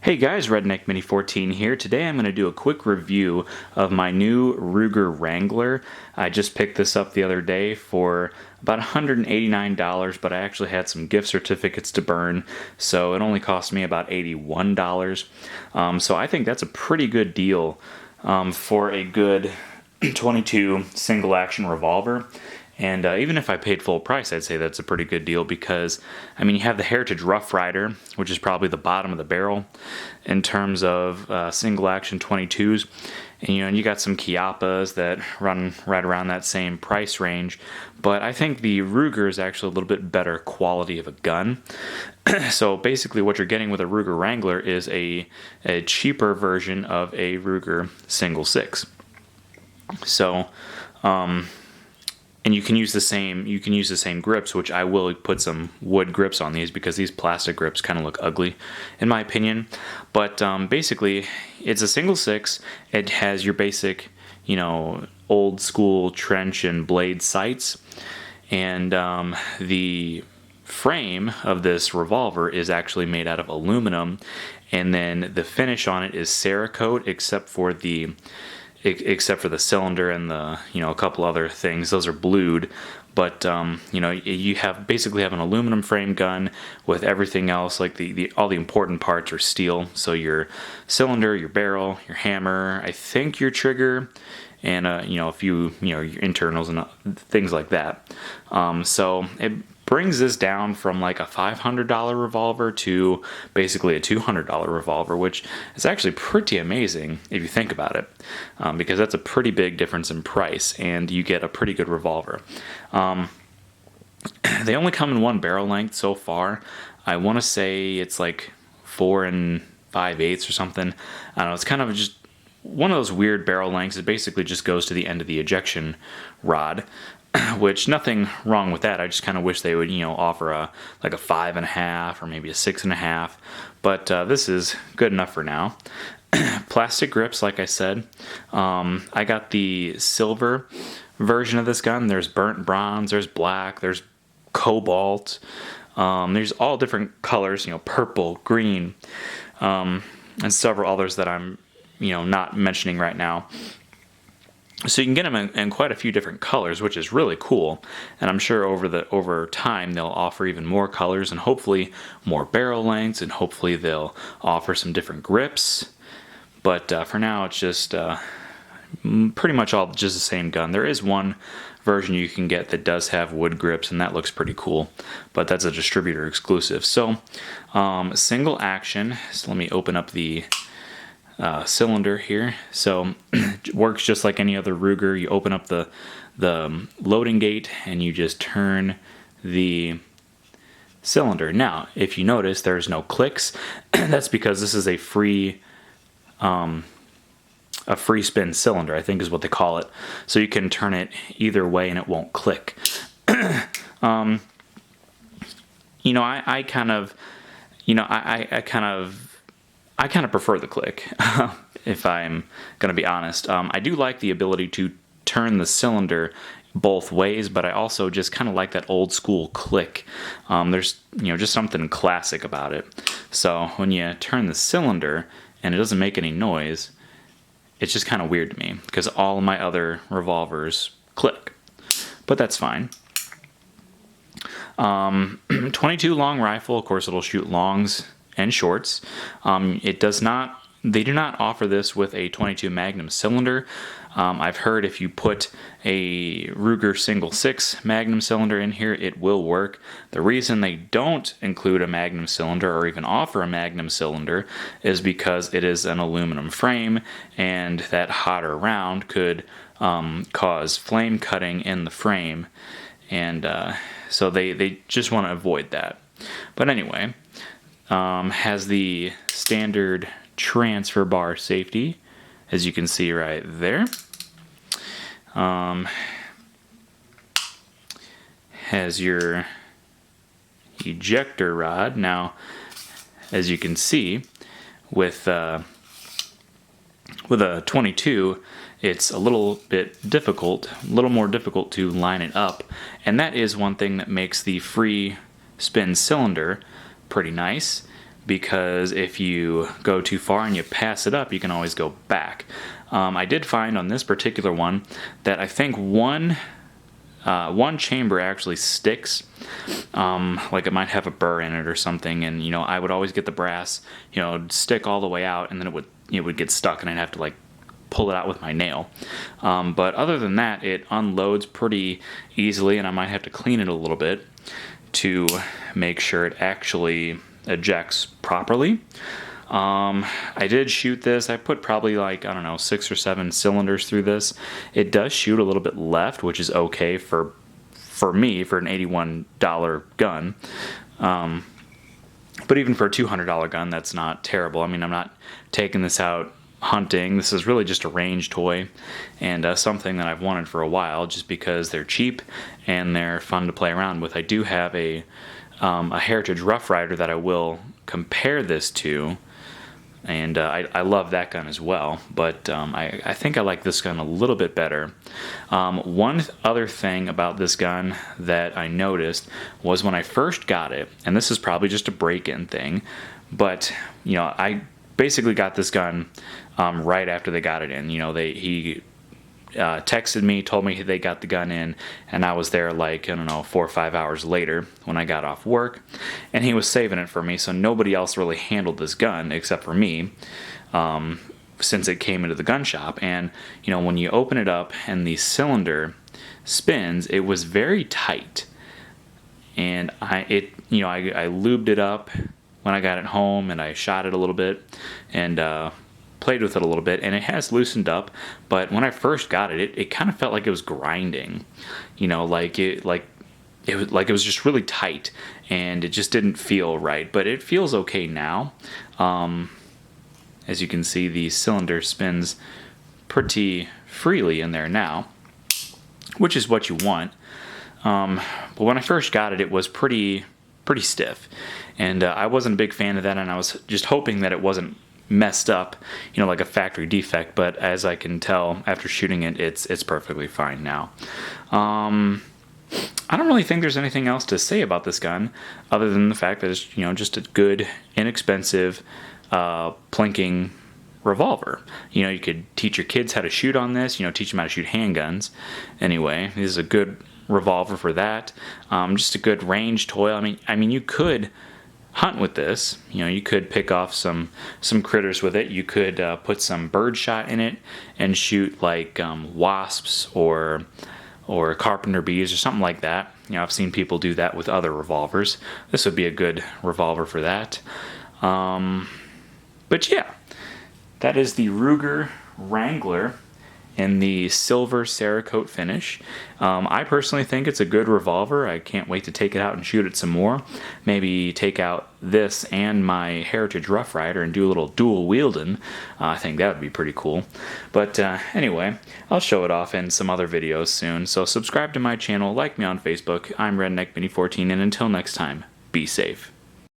Hey guys, Redneck Mini 14 here. Today I'm going to do a quick review of my new Ruger Wrangler. I just picked this up the other day for about $189, but I actually had some gift certificates to burn, so it only cost me about $81. So I think that's a pretty good deal for a good 22 single action revolver. And even if I paid full price, I'd say that's a pretty good deal because, I mean, you have the Heritage Rough Rider, which is probably the bottom of the barrel in terms of single action 22s. And you got some Chiappas that run right around that same price range. But I think the Ruger is actually a little bit better quality of a gun. So basically what you're getting with a Ruger Wrangler is a cheaper version of a Ruger single six. So, and you can use the same grips, which I will put some wood grips on these because these plastic grips kind of look ugly in my opinion. But basically it's a single six. It has your basic, old school trench and blade sights, and the frame of this revolver is actually made out of aluminum, and then the finish on it is Cerakote except for the cylinder and the a couple other things. Those are blued, but you basically have an aluminum frame gun with everything else, like all the important parts are steel. So your cylinder, your barrel, your hammer, I think your trigger, and a few your internals and things like that. So it brings this down from like a $500 revolver to basically a $200 revolver, which is actually pretty amazing if you think about it, because that's a pretty big difference in price, and you get a pretty good revolver. They only come in one barrel length so far. I want to say it's like 4 5/8 or something. I don't know. It's kind of just one of those weird barrel lengths. It basically just goes to the end of the ejection rod, which nothing wrong with that. I just kind of wish they would, offer a 5.5 or maybe a 6.5. But this is good enough for now. Plastic grips, like I said. I got the silver version of this gun. There's burnt bronze, there's black, there's cobalt. There's all different colors, purple, green, and several others that I'm, not mentioning right now. So you can get them in quite a few different colors, which is really cool. And I'm sure over time they'll offer even more colors and hopefully more barrel lengths, and hopefully they'll offer some different grips. But for now, it's just pretty much all just the same gun. There is one version you can get that does have wood grips, and that looks pretty cool. But that's a distributor exclusive. So single action. So let me open up the cylinder here. So it works just like any other Ruger. You open up the loading gate and you just turn the cylinder. Now, if you notice, there's no clicks. That's because this is a free spin cylinder, I think is what they call it. So you can turn it either way and it won't click. I kind of prefer the click, if I'm going to be honest. I do like the ability to turn the cylinder both ways, but I also just kind of like that old school click. There's just something classic about it. So when you turn the cylinder and it doesn't make any noise, it's just kind of weird to me because all my other revolvers click. But that's fine. 22 long rifle, of course it'll shoot longs and shorts. They do not offer this with a 22 Magnum cylinder. I've heard if you put a Ruger single six Magnum cylinder in here, it will work. The reason they don't include a Magnum cylinder or even offer a Magnum cylinder is because it is an aluminum frame, and that hotter round could cause flame cutting in the frame, and so they just want to avoid that. But anyway, has the standard transfer bar safety, as you can see right there. Has your ejector rod. Now, as you can see, with a 22, it's a little more difficult to line it up, and that is one thing that makes the free spin cylinder pretty nice. because if you go too far and you pass it up, you can always go back. I did find on this particular one that I think one chamber actually sticks, like it might have a burr in it or something, and I would always get the brass stick all the way out, and then it would get stuck, and I'd have to like pull it out with my nail. But other than that, it unloads pretty easily, and I might have to clean it a little bit to make sure it actually ejects properly. I did shoot this. I put probably like, I don't know, 6 or 7 cylinders through this. It does shoot a little bit left, which is okay for me, for an $81 gun. But even for a $200 gun, that's not terrible. I mean, I'm not taking this out hunting. This is really just a range toy, and something that I've wanted for a while, just because they're cheap and they're fun to play around with. I do have a Heritage Rough Rider that I will compare this to, and I love that gun as well, but I think I like this gun a little bit better. One other thing about this gun that I noticed was when I first got it, and this is probably just a break-in thing, but I basically got this gun right after they got it in. He texted me, told me they got the gun in, and I was there like, I don't know, 4 or 5 hours later when I got off work, and he was saving it for me, so nobody else really handled this gun except for me, since it came into the gun shop. And when you open it up and the cylinder spins, it was very tight, and I lubed it up when I got it home, and I shot it a little bit and played with it a little bit, and it has loosened up. But when I first got it, it kind of felt like it was grinding, like it was just really tight, and it just didn't feel right. But it feels okay now. As you can see, the cylinder spins pretty freely in there now, which is what you want. But when I first got it, it was pretty stiff, and I wasn't a big fan of that, and I was just hoping that it wasn't messed up, like a factory defect. But as I can tell after shooting it, it's perfectly fine now. I don't really think there's anything else to say about this gun other than the fact that it's just a good, inexpensive plinking revolver. You could teach your kids how to shoot on this, teach them how to shoot handguns. Anyway, this is a good revolver for that. Just a good range toy. I mean you could hunt with this. You could pick off some critters with it. You could put some birdshot in it and shoot like wasps or carpenter bees or something like that. I've seen people do that with other revolvers. This would be a good revolver for that. But yeah, that is the Ruger Wrangler in the silver Cerakote finish. I personally think it's a good revolver. I can't wait to take it out and shoot it some more. Maybe take out this and my Heritage Rough Rider and do a little dual wielding. I think that would be pretty cool. But anyway, I'll show it off in some other videos soon. So subscribe to my channel, like me on Facebook. I'm RedneckMini14, and until next time, be safe.